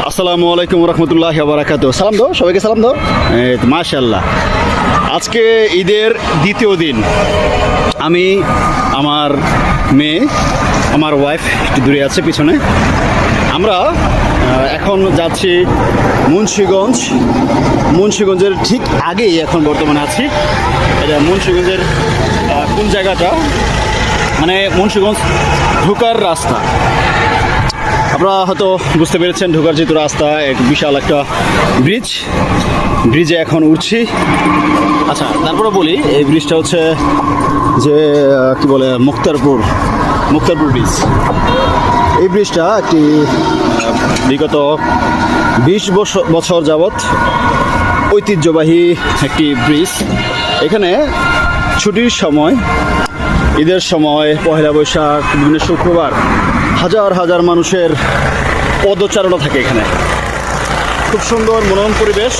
আসসালামু আলাইকুম রহমতুল্লাহ বারাকাতু। সালাম দাও সবাইকে, সালাম দাও। মাশাআল্লাহ, আজকে ঈদের দ্বিতীয় দিন। আমি, আমার মেয়ে, আমার ওয়াইফ একটু দূরে আছে পিছনে। আমরা এখন যাচ্ছি মুন্সিগঞ্জের ঠিক আগেই এখন বর্তমানে আছি। এটা মুন্সিগঞ্জের কোন জায়গাটা, মানে মুন্সিগঞ্জ ঢোকার রাস্তা। আপনারা হয়তো বুঝতে পেরেছেন, ঢোকার যেহেতু রাস্তা, এক বিশাল একটা ব্রিজে এখন উঠছি। আচ্ছা, তারপরে বলি, এই ব্রিজটা হচ্ছে যে কি বলে মুক্তারপুর ব্রিজ। এই ব্রিজটা একটি বিগত 20 বছর যাবৎ ঐতিহ্যবাহী একটি ব্রিজ। এখানে ছুটির সময়, ঈদের সময়, পহেলা বৈশাখ, বিভিন্ন শুক্রবার হাজার হাজার মানুষের পদচারণা থাকে এখানে। খুব সুন্দর মনোরম পরিবেশ।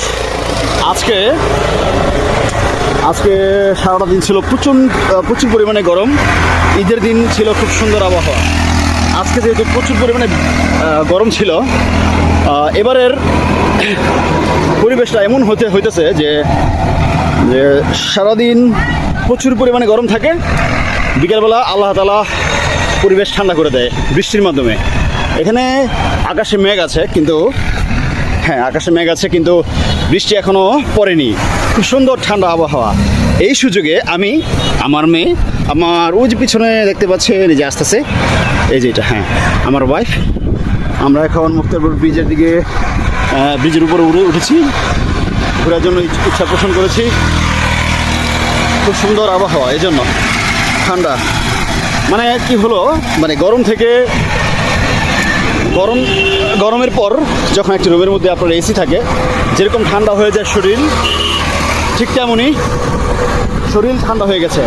আজকে সারাটা দিন ছিল প্রচুর পরিমাণে গরম। ঈদের দিন ছিল খুব সুন্দর আবহাওয়া। আজকে যেহেতু প্রচুর পরিমাণে গরম ছিল, এবারের পরিবেশটা এমন হইতেছে যে সারাদিন প্রচুর পরিমাণে গরম থাকে, বিকেলবেলা আল্লাহ তাআলা পরিবেশ ঠান্ডা করে দেয় বৃষ্টির মাধ্যমে। এখানে আকাশে মেঘ আছে, কিন্তু বৃষ্টি এখনও পড়েনি। খুব সুন্দর ঠান্ডা আবহাওয়া। এই সুযোগে আমি, আমার মেয়ে, আমার ওই যে পিছনে দেখতে পাচ্ছে নিজে আসতেছে, এই যে এটা, আমার ওয়াইফ, আমরা এখন মুক্তারপুর ব্রিজের উপরে উঠেছি, ঘোরার জন্য ইচ্ছা পোষণ করেছি। খুব সুন্দর আবহাওয়া, এই জন্য ঠান্ডা। মানে কি হলো, মানে গরমের পর যখন একটি রুমের মধ্যে আপনার এসি থাকে, যেরকম ঠান্ডা হয়ে যায় শরীর, ঠিক তেমনই শরীর ঠান্ডা হয়ে গেছে।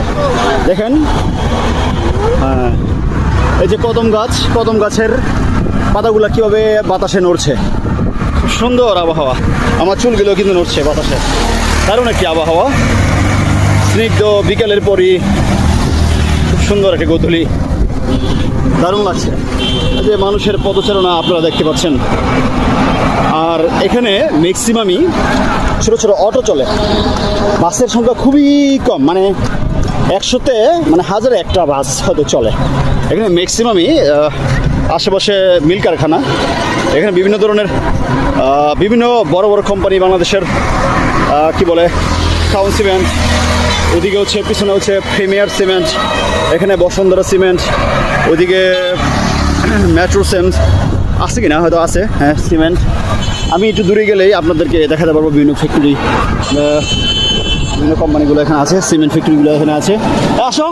দেখেন, এই যে কদম গাছের পাতাগুলো কীভাবে বাতাসে নড়ছে। খুব সুন্দর আবহাওয়া। আমার চুলগুলো কিন্তু নড়ছে বাতাসে, দারুণ একটি আবহাওয়া। স্নিগ্ধ বিকেলের পরই খুব সুন্দর একটি গোধূলি, দারুণ লাগছে। যে মানুষের পদচারণা আপনারা দেখতে পাচ্ছেন। আর এখানে ম্যাক্সিমামই ছোট ছোট অটো চলে, বাসের সংখ্যা খুবই কম, মানে 100-তে মানে 1000 একটা বাস হয়তো চলে। এখানে ম্যাক্সিমামই আশেপাশে মিল কারখানা। এখানে বিভিন্ন ধরনের বিভিন্ন বড় বড় কোম্পানি, বাংলাদেশের কি বলে টাউন সিমেন্ট, ওদিকে হচ্ছে পিছনে হচ্ছে প্রিমিয়ার সিমেন্ট, এখানে বসুন্ধরা সিমেন্ট, ওইদিকে মেট্রো সিমেন্ট আছে কিনা, হয়তো আছে, সিমেন্ট। আমি একটু দূরে গেলেই আপনাদেরকে দেখাতে পারবো বিভিন্ন ফ্যাক্টরি, বিভিন্ন কোম্পানিগুলো এখানে আছে, সিমেন্ট ফ্যাক্টরিগুলো এখানে আছে। আসো,